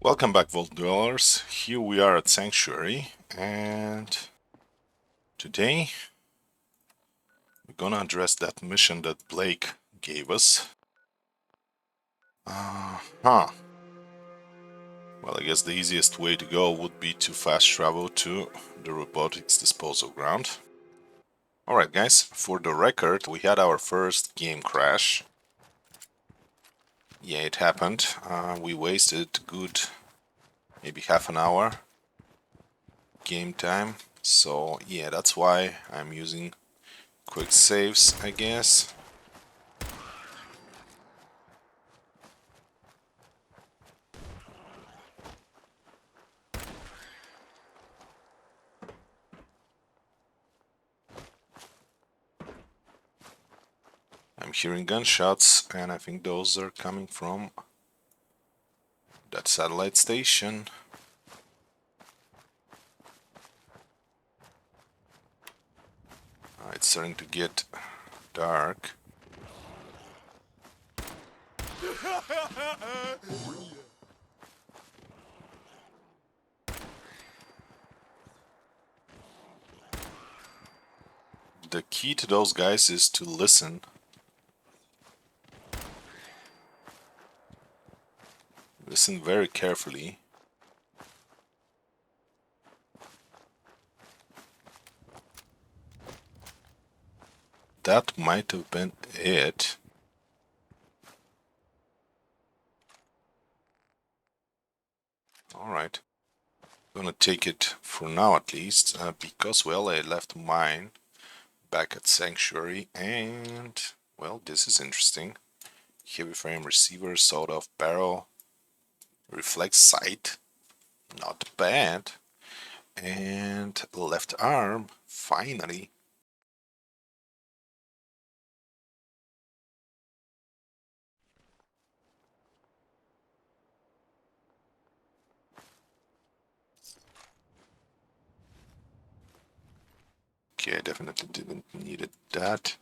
Welcome back, Vault Dwellers. Here we are at Sanctuary, and today we're gonna address that mission that Blake gave us. Well, I guess the easiest way to go would be to fast travel to the robotics disposal ground. Alright guys, for the record, we had our first game crash. Yeah, it happened. We wasted good maybe half an hour game time. So yeah, that's why I'm using quick saves, I guess. I'm hearing gunshots, and I think those are coming from that satellite station. It's starting to get dark. The key to those guys is to listen. Listen very carefully. That might have been it. Alright. Gonna take it for now at least, because, well, I left mine back at Sanctuary, and, well, this is interesting. Heavy frame receiver, sawed-off barrel, reflex sight, not bad. And left arm, finally. Okay, I definitely didn't need that.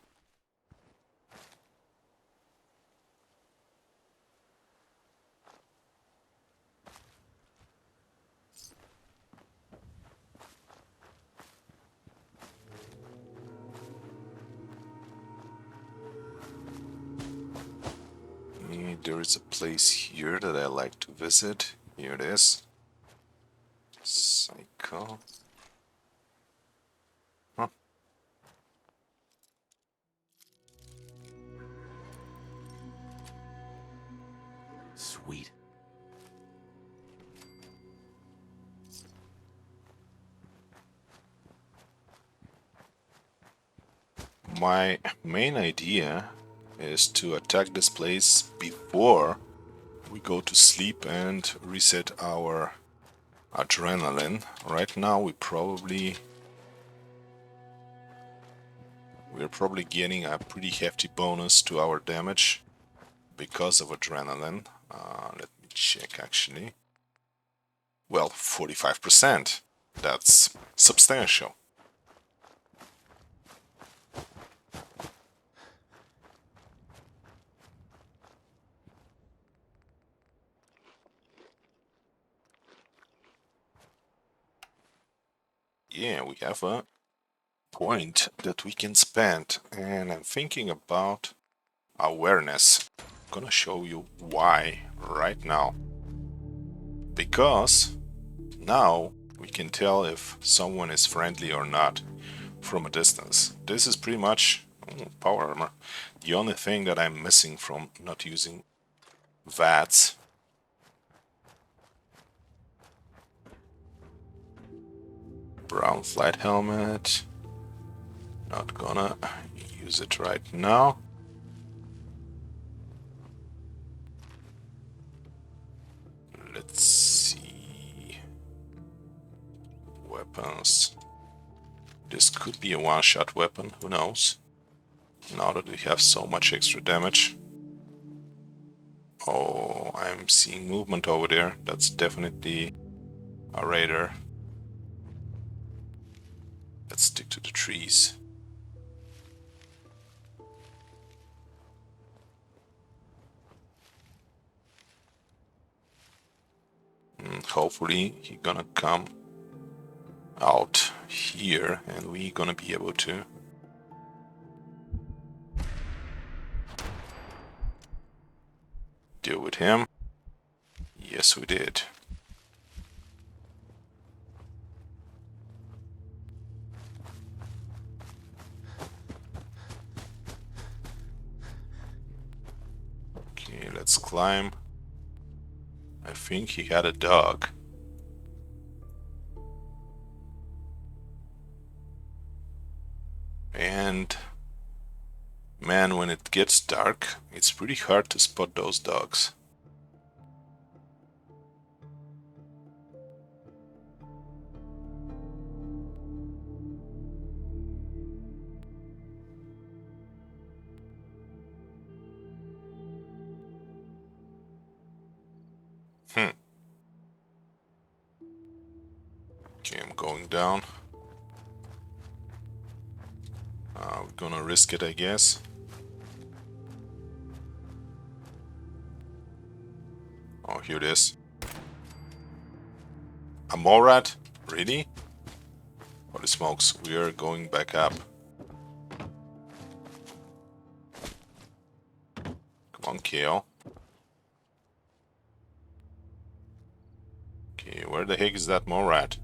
There is a place here that I like to visit. Here it is. Cycle. Huh. Sweet. My main idea is to attack this place before we go to sleep and reset our adrenaline. Right now we're probably getting a pretty hefty bonus to our damage because of adrenaline. Let me check actually. Well, 45%. That's substantial. Yeah, we have a point that we can spend, and I'm thinking about awareness. I'm gonna show you why right now. Because now we can tell if someone is friendly or not from a distance. This is pretty much power armor. The only thing that I'm missing from not using VATS. Brown flight helmet. Not gonna use it right now. Let's see. Weapons. This could be a one-shot weapon, who knows? Now that we have so much extra damage. Oh, I'm seeing movement over there. That's definitely a raider. Let's stick to the trees. hopefully he gonna come out here and we gonna be able to deal with him. Yes, we did. Okay, let's climb. I think he had a dog. And man, when it gets dark, it's pretty hard to spot those dogs. Okay, I'm going down. We're gonna risk it, I guess. Oh, here it is. A Morad? Really? Holy smokes, we are going back up. Come on, Kale. Okay, where the heck is that Morad?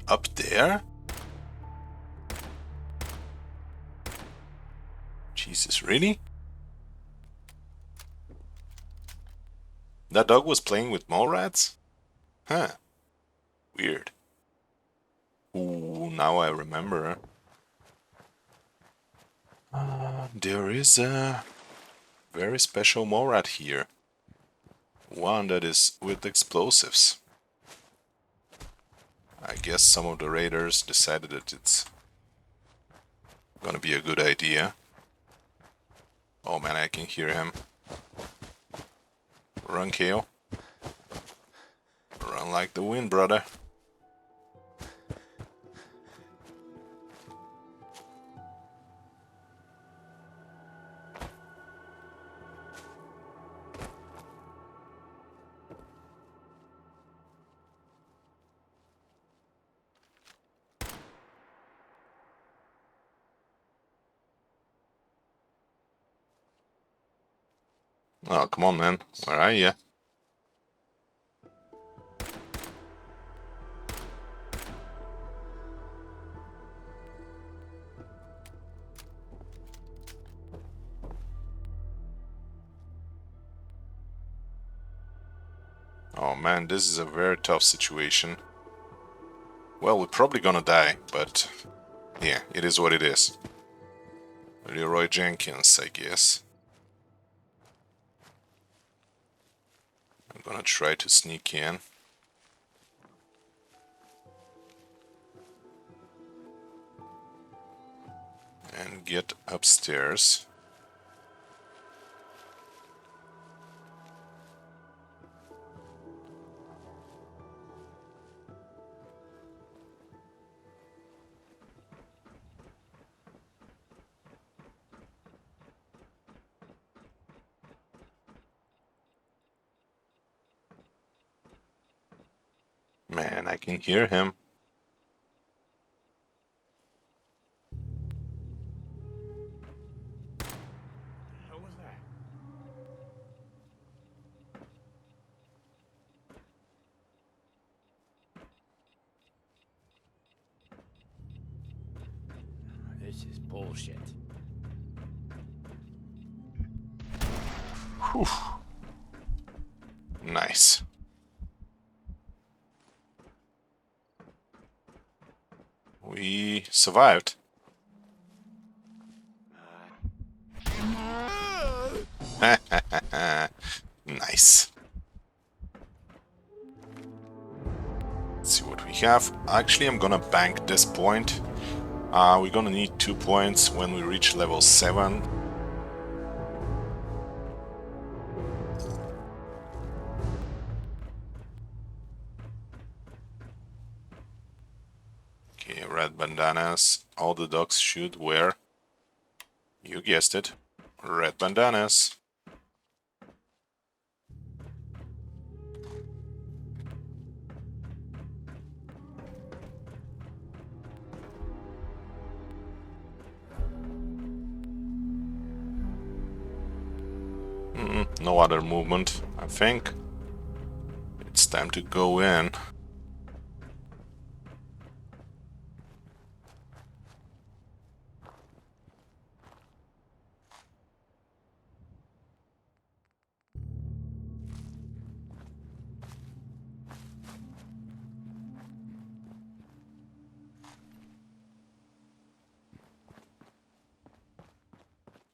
Up there? Jesus, really? That dog was playing with Morads? Huh. Weird. Ooh, now I remember. There is a very special Morad here. One that is with explosives. I guess some of the raiders decided that it's gonna be a good idea. Oh man, I can hear him. Run, Kale. Run like the wind, brother. Oh, come on, man. Where are you? Oh man, this is a very tough situation. Well, we're probably gonna die, but yeah, it is what it is. Leroy Jenkins, I guess. I'm gonna try to sneak in. And get upstairs. Man, I can hear him. What was that? This is bullshit. Whew. Nice. We survived. Nice. Let's see what we have. Actually, I'm gonna bank this point. We're gonna need 2 points when we reach level 7. Okay, red bandanas. All the dogs should wear. You guessed it. Red bandanas. No other movement, I think. It's time to go in.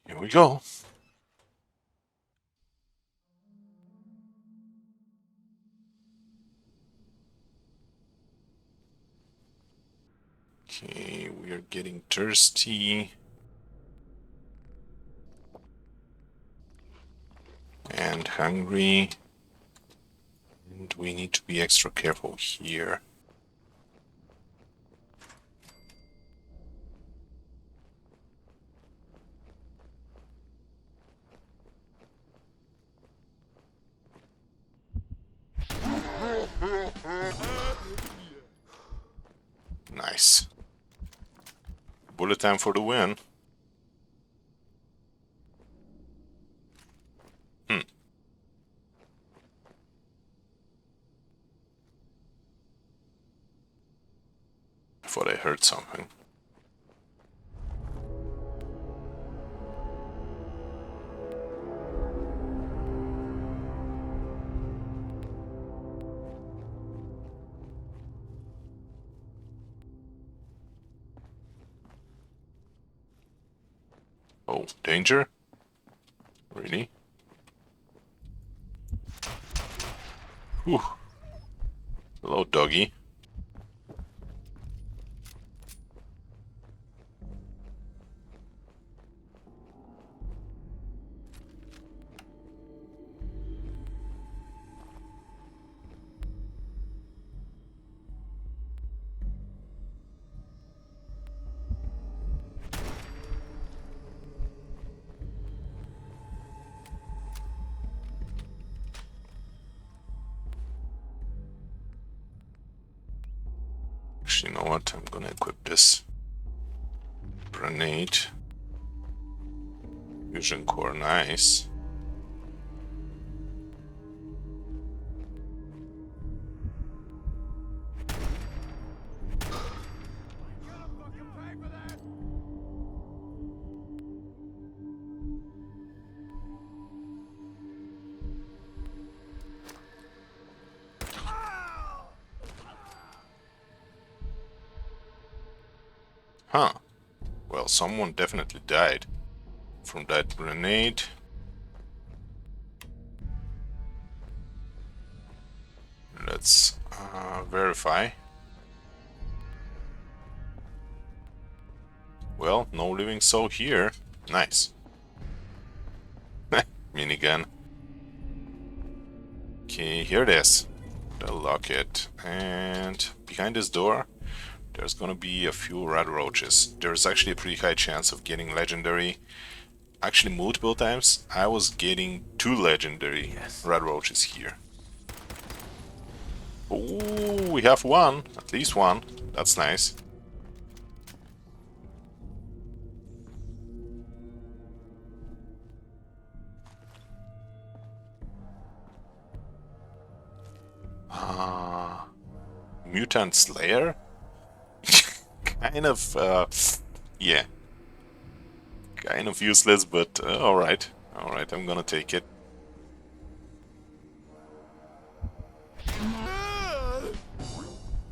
Here we go. Okay, we are getting thirsty. And hungry. And we need to be extra careful here. Nice. Bullet time for the win. I thought I heard something. Oh, danger? Really? Whew. Hello, doggy. Actually, you know what? I'm gonna equip this grenade. Fusion core, nice. Huh. Well, someone definitely died from that grenade. Let's verify. Well, no living soul here. Nice. Minigun. Okay, here it is. The locket. And behind this door, there's gonna be a few red roaches. There's actually a pretty high chance of getting legendary. Actually, multiple times, I was getting 2 legendary red roaches here. Oh, we have one. At least one. That's nice. Mutant Slayer? Kind of, yeah. Kind of useless, but alright. Alright, I'm gonna take it.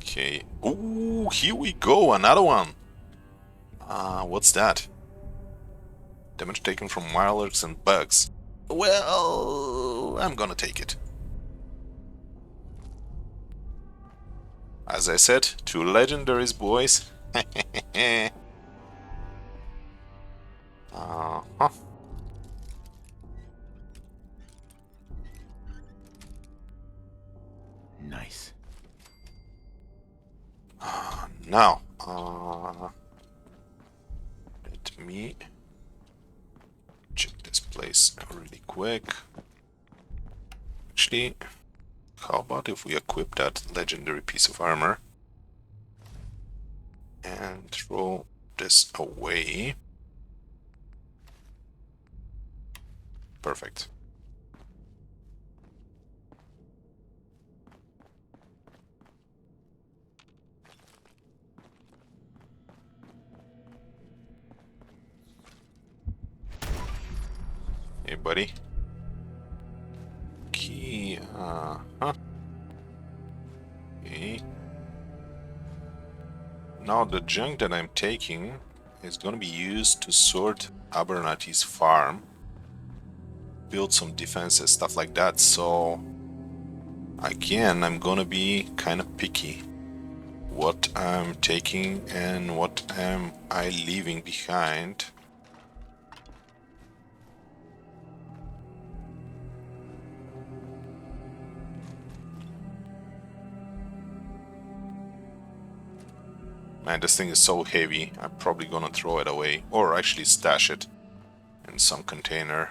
Okay. Ooh, here we go, another one! What's that? Damage taken from mirelurks and bugs. Well, I'm gonna take it. As I said, 2 legendaries, boys. Uh-huh. Nice. Now, let me check this place really quick. Actually, how about if we equip that legendary piece of armor and throw this away? Perfect. Hey, buddy. Key, huh. Okay. Now the junk that I'm taking is gonna be used to sort Abernathy's farm, build some defenses, stuff like that, so again, I'm gonna be kind of picky what I'm taking and what am I leaving behind. Man, this thing is so heavy, I'm probably gonna throw it away, or actually stash it in some container.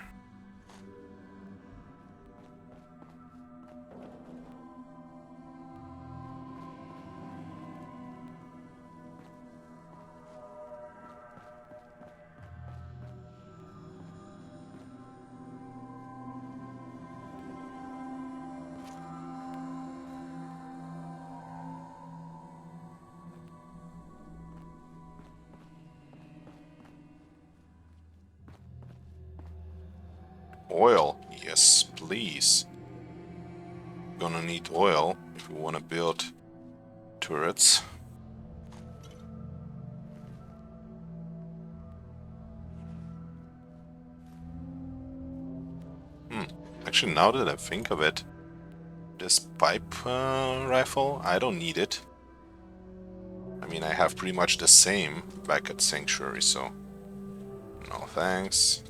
Oil, yes please. Gonna need oil if we wanna build turrets. Actually, now that I think of it, this pipe rifle, I don't need it. I mean, I have pretty much the same back at Sanctuary, so no thanks.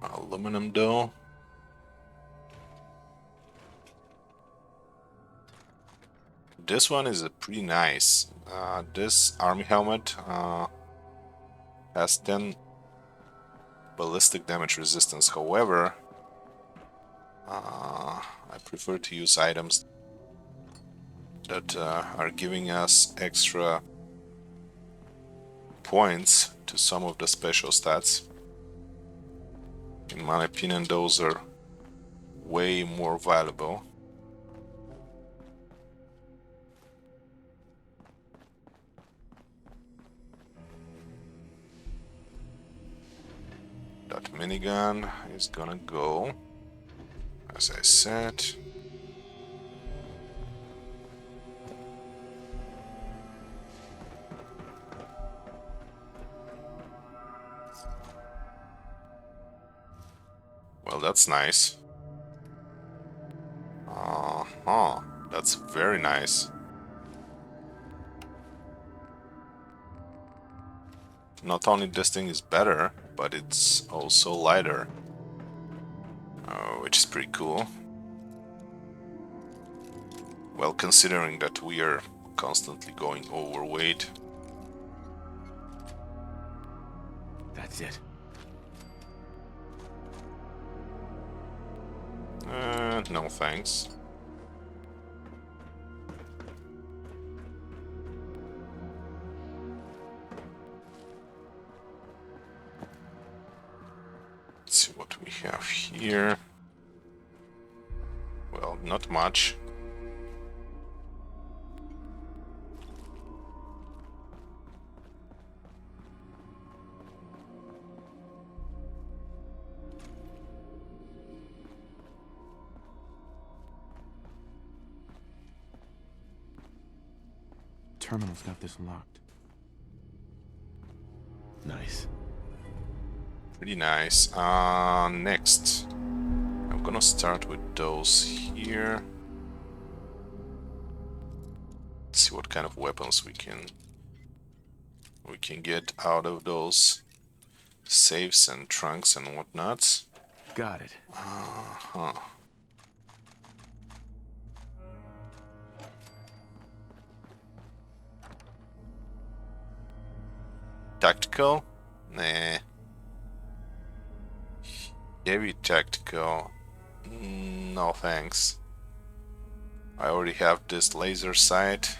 Aluminum though. This one is pretty nice. This army helmet has 10 ballistic damage resistance. However, I prefer to use items that are giving us extra points to some of the special stats. In my opinion, those are way more valuable. That minigun is gonna go, as I said. Well, that's nice. That's very nice. Not only this thing is better, but it's also lighter, which is pretty cool. Well, considering that we are constantly going overweight. That's it. No thanks. Let's see what we have here. Well, not much. Terminal's got this locked. Nice. Pretty nice. Next, I'm gonna start with those here. Let's see what kind of weapons we can get out of those safes and trunks and whatnots. Got it. Tactical? Nah. Heavy tactical? No thanks. I already have this laser sight.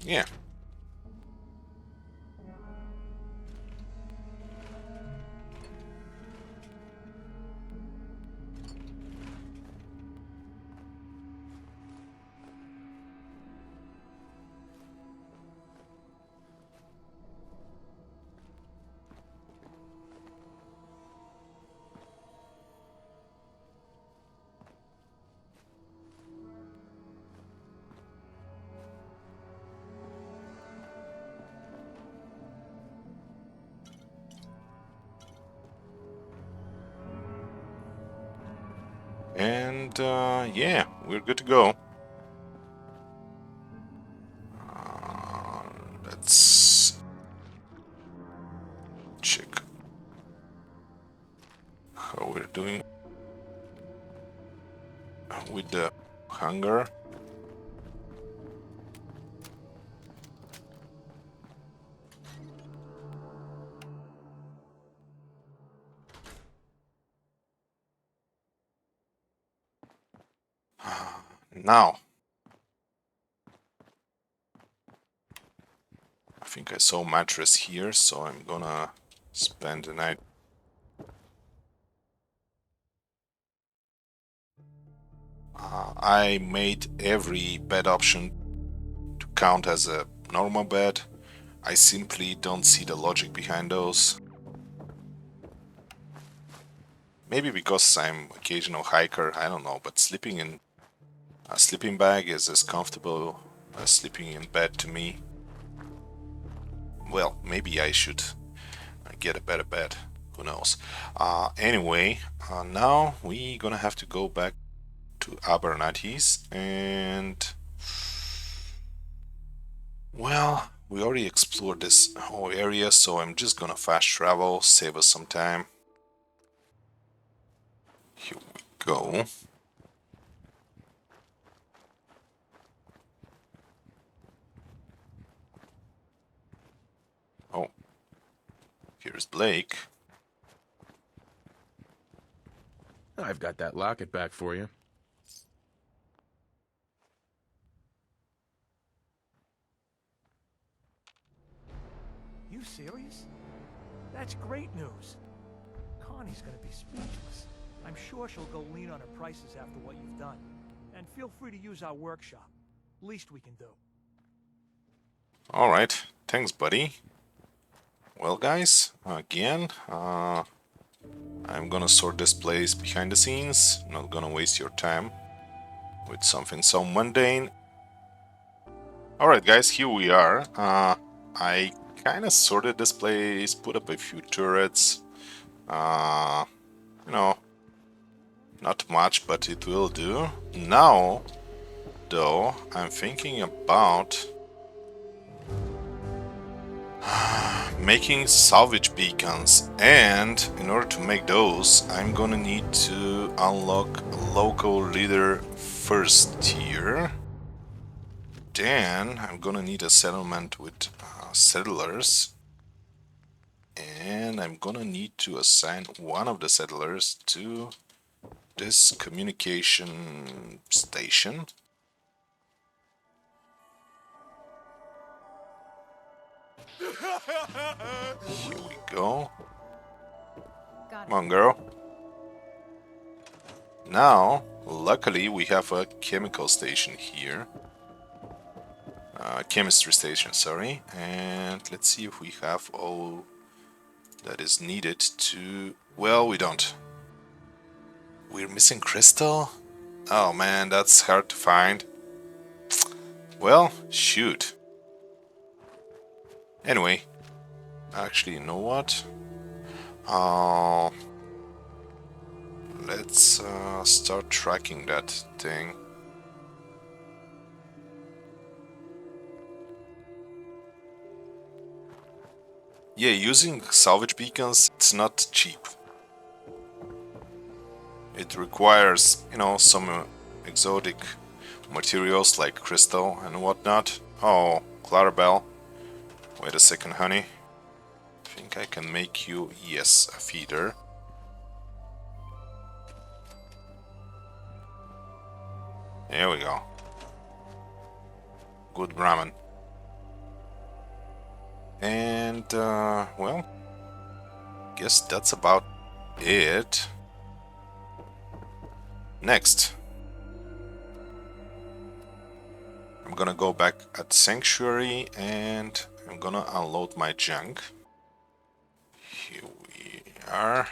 Yeah. And yeah, we're good to go. Let's check how we're doing with the hunger. Now, I think I saw mattress here, so I'm gonna spend the night. I made every bed option to count as a normal bed. I simply don't see the logic behind those. Maybe because I'm occasional hiker, I don't know, but sleeping in a sleeping bag is as comfortable as sleeping in bed to me. Well, maybe I should get a better bed, who knows. Anyway, now we gonna have to go back to Abernathy's, and well, we already explored this whole area, so I'm just gonna fast travel, save us some time. Here we go. Oh, here's Blake. I've got that locket back for you. You serious? That's great news. Connie's gonna be speechless. I'm sure she'll go lean on her prices after what you've done. And feel free to use our workshop. Least we can do. Alright, thanks buddy. Well guys, again, I'm gonna sort this place behind the scenes, not gonna waste your time with something so mundane. Alright guys, here we are. I kinda sorted this place, put up a few turrets. You know, not much, but it will do. Now, though, I'm thinking about making salvage beacons, and in order to make those, I'm gonna need to unlock local leader first tier. Then I'm gonna need a settlement with settlers, and I'm gonna need to assign one of the settlers to this communication station. Here we go. Come on, girl. Now, luckily, we have a chemical station here. Chemistry station, sorry. And let's see if we have all that is needed to... Well, we don't. We're missing crystal? Oh man, that's hard to find. Well, shoot. Anyway, actually, you know what? Let's start tracking that thing. Yeah, using salvage beacons, it's not cheap. It requires, you know, some exotic materials like crystal and whatnot. Oh, Clarabelle. Wait a second, honey. I think I can make you, yes, a feeder. There we go. Good ramen. And, well, guess that's about it. Next, I'm gonna go back at Sanctuary and I'm gonna unload my junk. Here we are.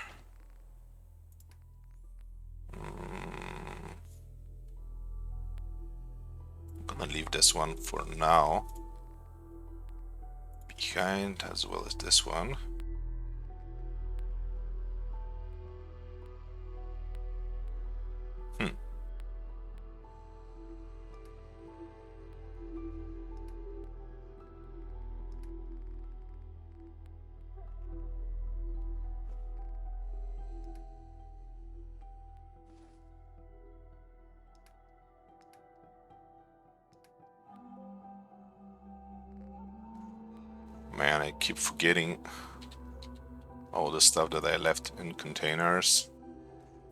I'm gonna leave this one for now behind, as well as this one. I keep forgetting all the stuff that I left in containers,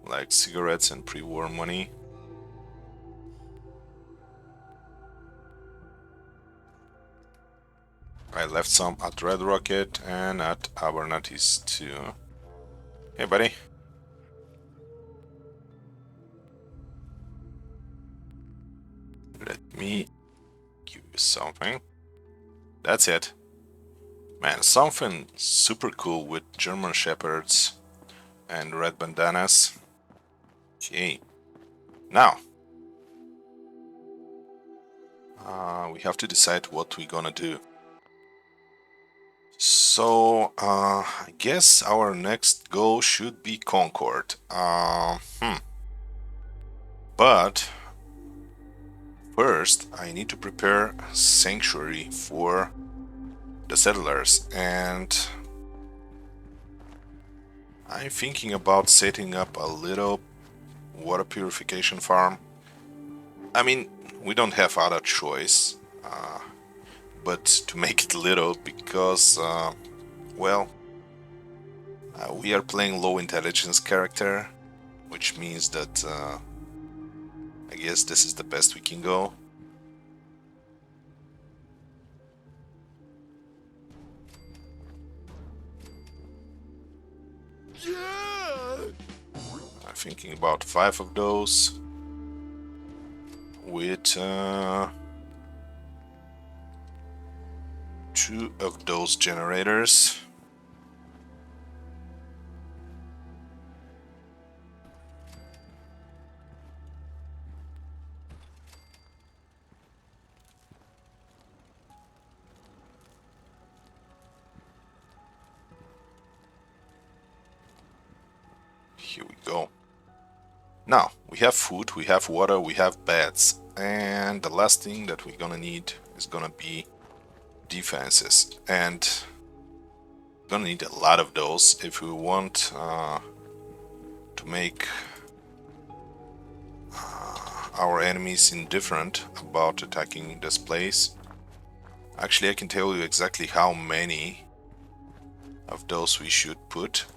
like cigarettes and pre-war money. I left some at Red Rocket and at Abernathy's too. Hey, buddy. Let me give you something. That's it. Man, something super cool with German Shepherds and red bandanas. Okay. Now, we have to decide what we're gonna do. So, I guess our next goal should be Concord. But first, I need to prepare sanctuary for the settlers, and I'm thinking about setting up a little water purification farm. I mean, we don't have other choice, but to make it little, because, well, we are playing low intelligence character, which means that I guess this is the best we can go. I'm thinking about 5 of those with 2 of those generators. Here we go. Now, we have food, we have water, we have beds, and the last thing that we're gonna need is gonna be defenses, and we're gonna need a lot of those if we want to make our enemies indifferent about attacking this place. Actually, I can tell you exactly how many of those we should put.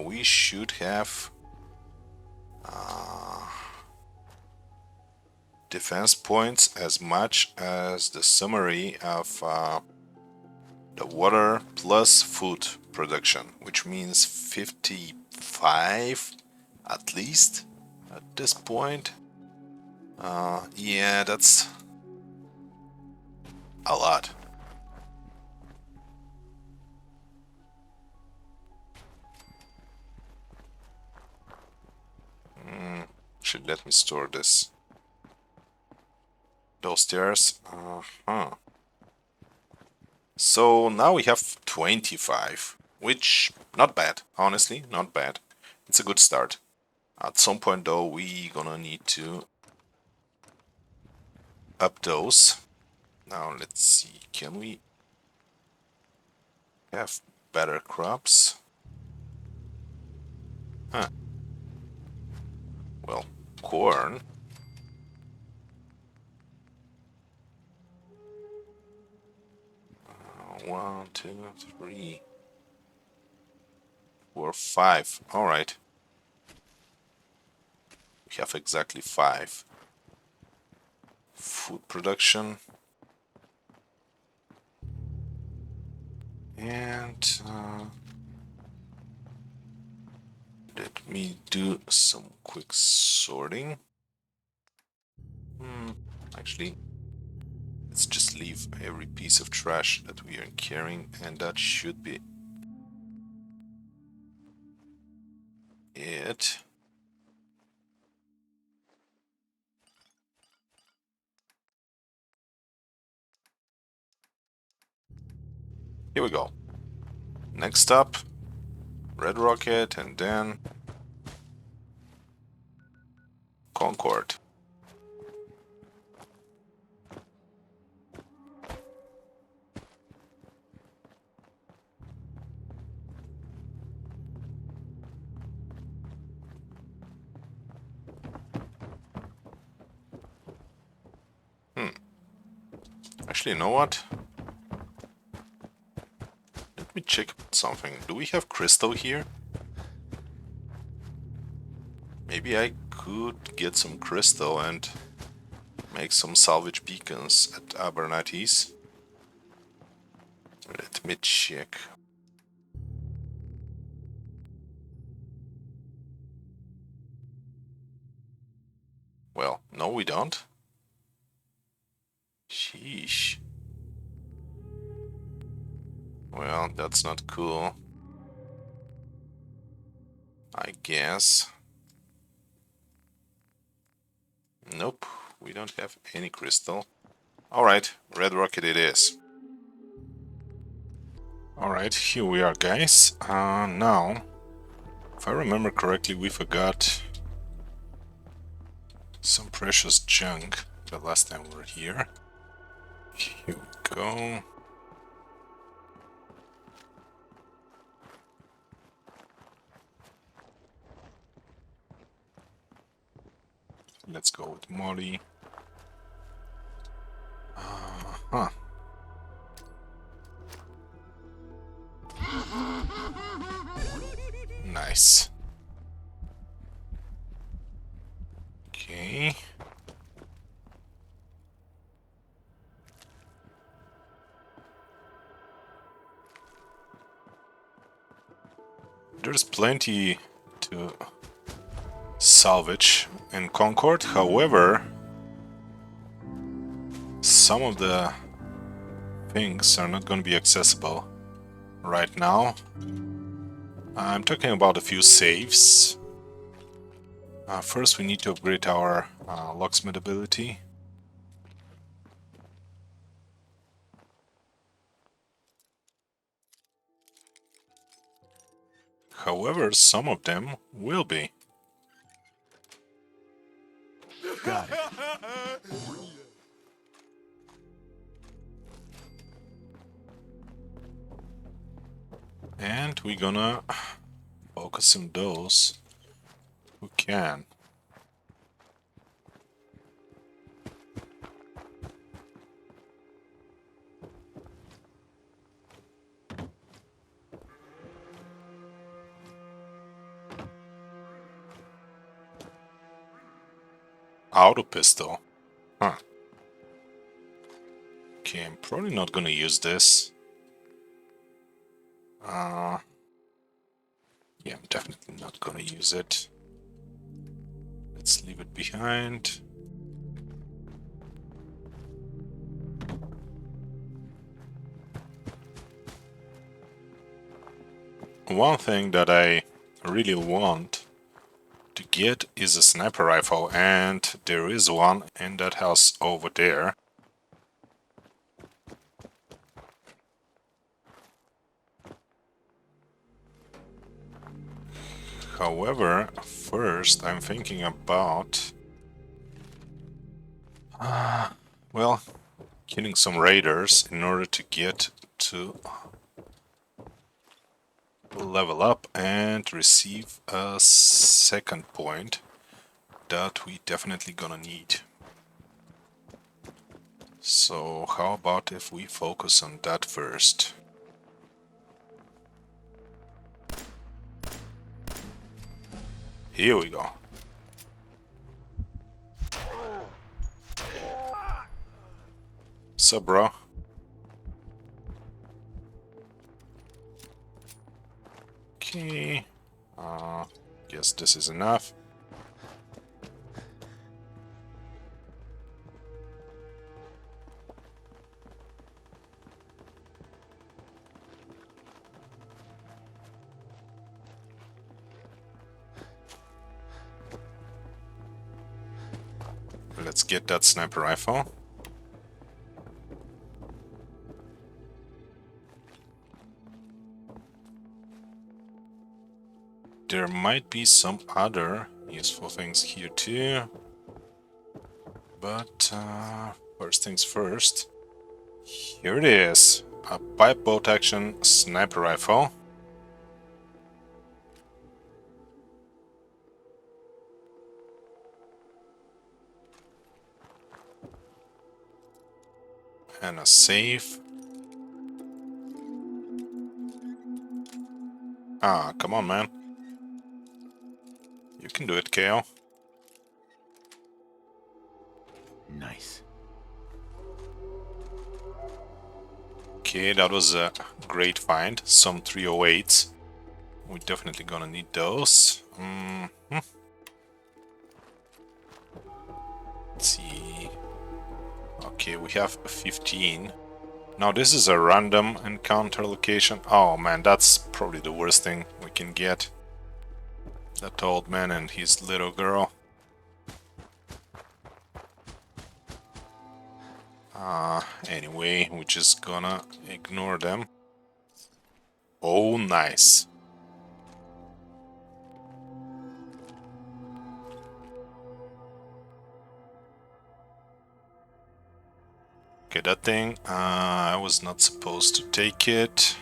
We should have defense points as much as the summary of the water plus food production, which means 55 at least at this point. Yeah, that's a lot. Should let me store this. Those stairs. So now we have 25, which not bad, honestly, not bad. It's a good start. At some point though, we gonna need to up those. Now let's see, can we have better crops? Huh. Well, corn. One, two, 3, 4, 5. All right. We have exactly 5. Food production. And let me do some quick sorting. Actually, let's just leave every piece of trash that we are carrying, and that should be it. Here we go. Next up, Red Rocket, and then Concord. Actually, you know what? me check something. Do we have crystal here? Maybe I could get some crystal and make some salvage beacons at Abernathy's. Let me check. Well, no we don't. Sheesh. Well, that's not cool. I guess. Nope, we don't have any crystal. Alright, red rocket it is. Alright, here we are, guys. Now, if I remember correctly, we forgot some precious junk the last time we were here. Here we go. Let's go with Molly. Huh. Nice. Okay. There's plenty to salvage in Concord, however, some of the things are not going to be accessible right now. I'm talking about a few saves. First we need to upgrade our locksmith ability. However, some of them will be. Got it. And we're gonna focus on those who can. Auto pistol. Huh. Okay, I'm probably not gonna use this. Yeah, I'm definitely not gonna use it. Let's leave it behind. One thing that I really want to get is a sniper rifle, and there is one in that house over there. However, first I'm thinking about well, killing some raiders in order to get to level up and receive a second point that we definitely gonna need. So how about if we focus on that first? Here we go. Sup, bro? Okay. Guess this is enough. Let's get that sniper rifle. There might be some other useful things here too. But first things first. Here it is. A pipe bolt action sniper rifle. And a save. Ah, come on, man. You can do it, Kale. Nice. Okay, that was a great find. Some 308s. We're definitely gonna need those. Let's see. Okay, we have 15. Now this is a random encounter location. Oh man, that's probably the worst thing we can get. That old man and his little girl. Anyway, we're just gonna ignore them. Oh, nice. Okay, that thing, I was not supposed to take it.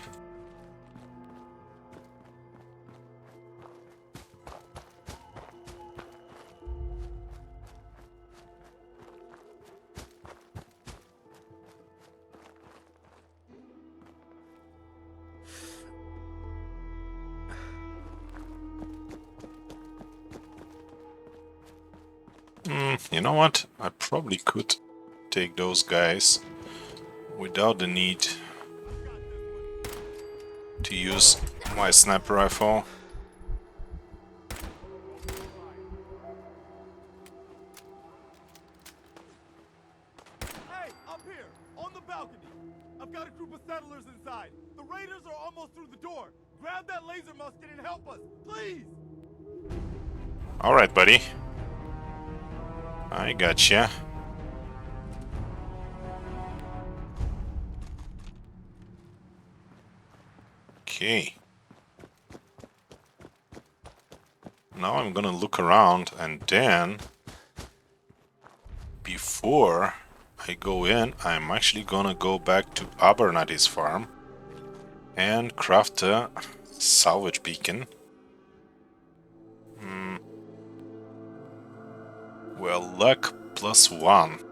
You know what? I probably could take those guys without the need to use my sniper rifle. Hey, up here, on the balcony. I've got a group of settlers inside. The raiders are almost through the door. Grab that laser musket and help us, please. Alright, buddy. I gotcha. Okay. Now I'm gonna look around and then before I go in, I'm actually gonna go back to Abernathy's farm and craft a salvage beacon. Well, luck +1.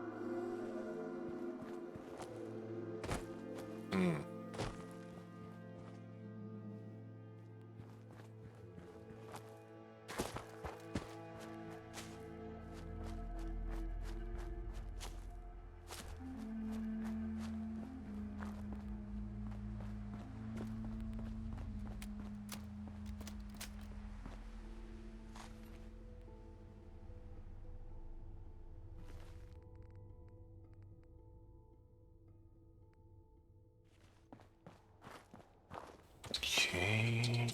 Okay.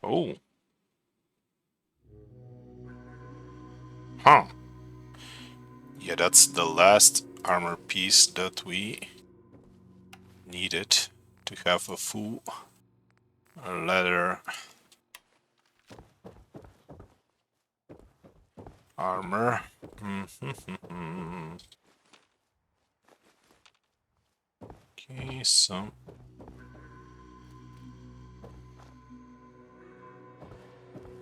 Oh. Huh. Yeah, that's the last armor piece that we needed to have a full leather armor. Okay, some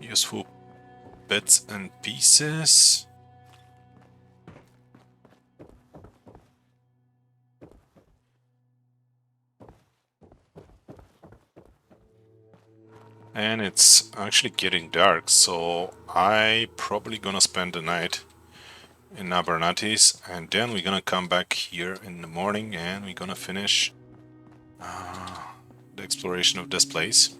useful bits and pieces. And it's actually getting dark, so I probably gonna spend the night in Abernathy's, and then we're gonna come back here in the morning and we're gonna finish the exploration of this place.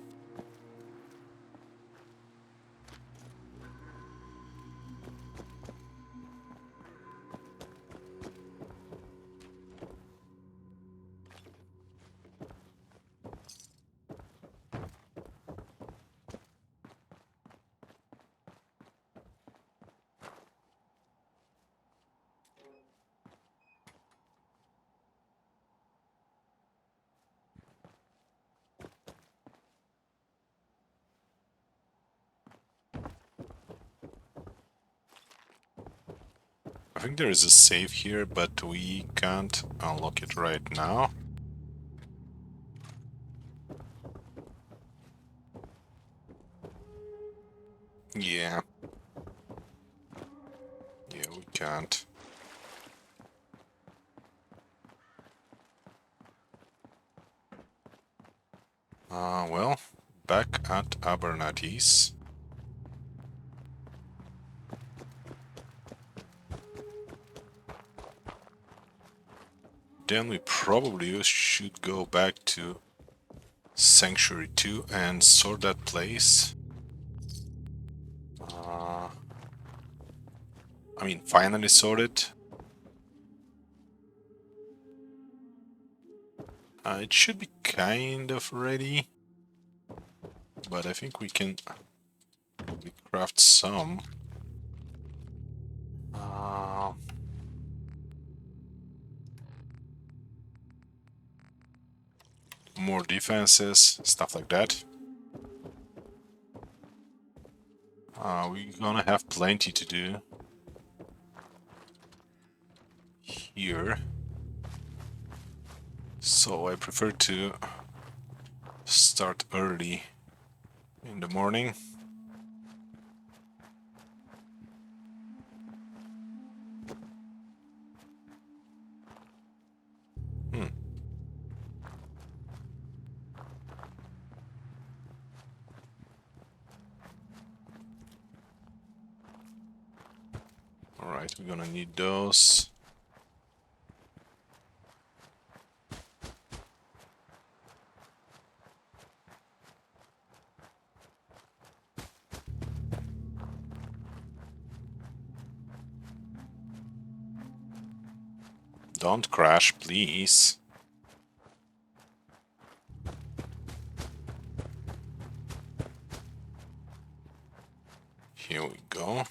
think there is a save here, but we can't unlock it right now. Yeah. Yeah, we can't. Well, back at Abernathy's. Then we probably should go back to Sanctuary 2 and sort that place. I mean, finally sort it. It should be kind of ready, but I think we can craft some. More defenses, stuff like that. We're gonna have plenty to do here. So I prefer to start early in the morning. Alright, we're gonna need those. Don't crash, please. Here we go.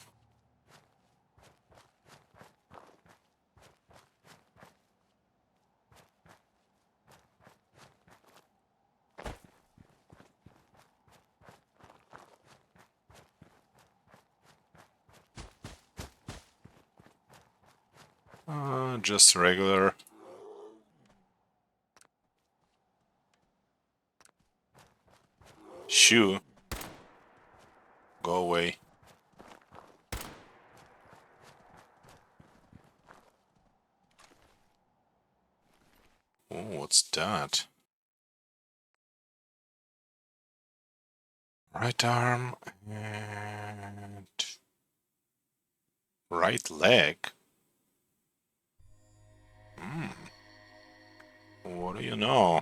Just regular. Shoo. Go away. Oh, what's that? Right arm and right leg. What do you know?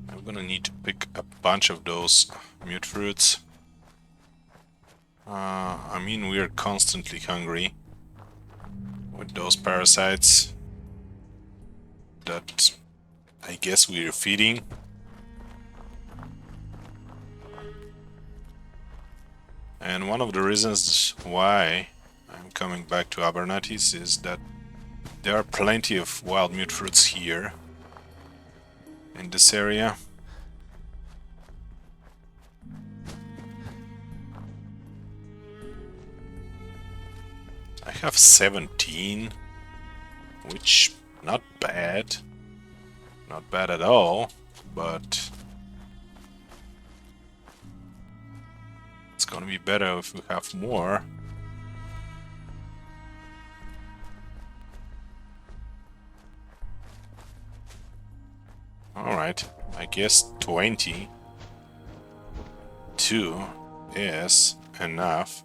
I'm gonna need to pick a bunch of those mute fruits. I mean, we're constantly hungry with those parasites that I guess we're feeding. And one of the reasons why I'm coming back to Abernathy's is that there are plenty of wild mute fruits here in this area. I have 17, which not bad. Not bad at all, but it's gonna be better if we have more. Alright, I guess 22 is enough.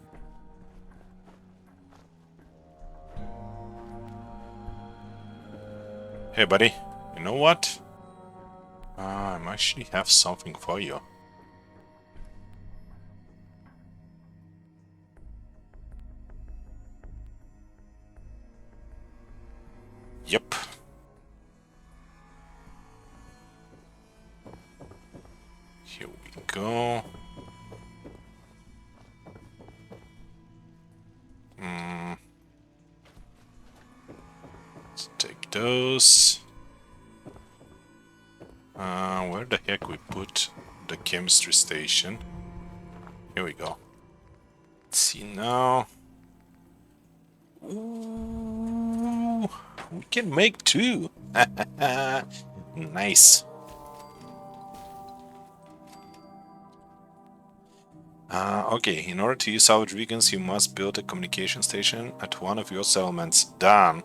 Hey buddy, you know what? I actually have something for you. Yep. Here we go. take those. Where the heck we put the chemistry station? Here we go. Let's see now. Ooh, we can make two. Nice. Okay, in order to use salvage beacons, you must build a communication station at one of your settlements. Done.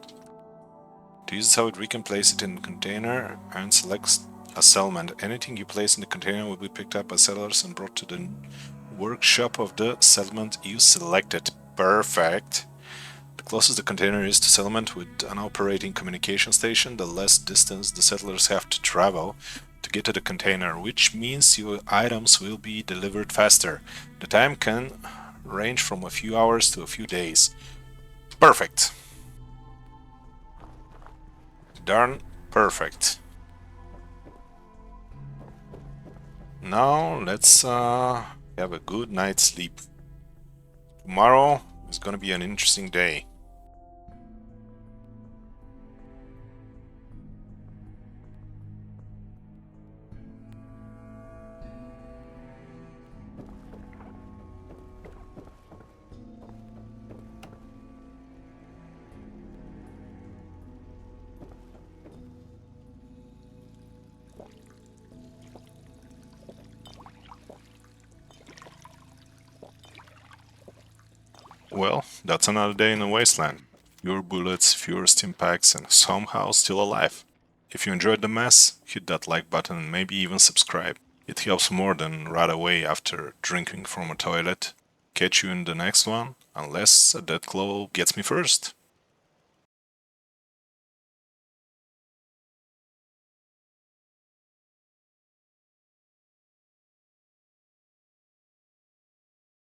To use the salvage beacon, place it in the container and select a settlement. Anything you place in the container will be picked up by settlers and brought to the workshop of the settlement you selected. Perfect. The closer the container is to settlement with an operating communication station, the less distance the settlers have to travel to get to the container, which means your items will be delivered faster. The time can range from a few hours to a few days. Perfect. Darn perfect. Now let's have a good night's sleep. Tomorrow is gonna be an interesting day. Well, that's another day in the wasteland. Fewer bullets, fewer stim packs, and somehow still alive. If you enjoyed the mess, hit that like button and maybe even subscribe. It helps more than right away after drinking from a toilet. Catch you in the next one, unless a death claw gets me first.